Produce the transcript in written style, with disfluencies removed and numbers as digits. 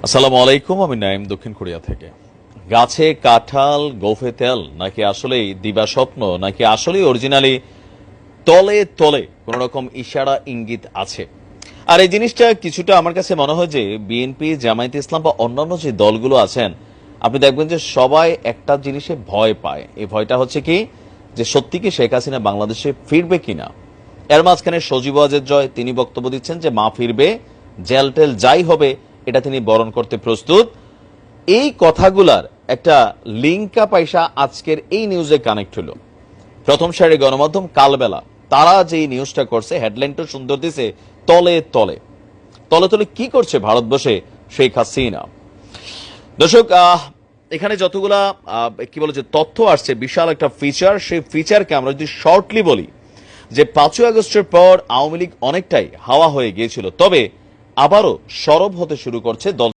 আসসালামু আলাইকুম, আমি নাইম দক্ষিণ কোরিয়া থেকে। গাছে কাঁঠাল গোফে তেল নাকি আসলেই দিবা স্বপ্ন, নাকি আসলেই অরিজিনালি তলে তলে কোন রকম ইশারা ইঙ্গিত আছে। আর এই জিনিসটা কিছুটা আমার কাছে মনে হয় যে বিএনপি, জামায়াতে ইসলাম বা অন্যান্য যে দলগুলো আছেন, আপনি দেখবেন যে সবাই একটা জিনিসে ভয় পায়। এই ভয়টা হচ্ছে কি, যে সত্যি কি শেখ হাসিনা বাংলাদেশে ফিরবে কিনা। এর মাঝখানে সজীব ওয়াজেদ জয় তিনি বক্তব্য দিচ্ছেন যে মা ফিরবে, জেল টেল যাই হবে এটা তিনি বরণ করতে প্রস্তুত। এই কথাগুলার একটা লিঙ্কা পয়সা আজকের এই নিউজে কানেক্ট হলো। প্রথম সারি গণমাধ্যম কালবেলা তারা যে নিউজটা করছে, হেডলাইনটা সুন্দর দিছে, তলে তলে তলে তলে কি করছে ভারতবর্ষে শেখ হাসিনা। দর্শক, এখানে যতগুলা কি বলে যে তথ্য আসছে, বিশাল একটা ফিচার। সেই ফিচারকে আমরা যদি শর্টলি বলি যে 5ই আগস্টের পর আওয়ামী লীগ অনেকটাই হাওয়া হয়ে গিয়েছিল, তবে আবারও সরব হতে শুরু করছে দল।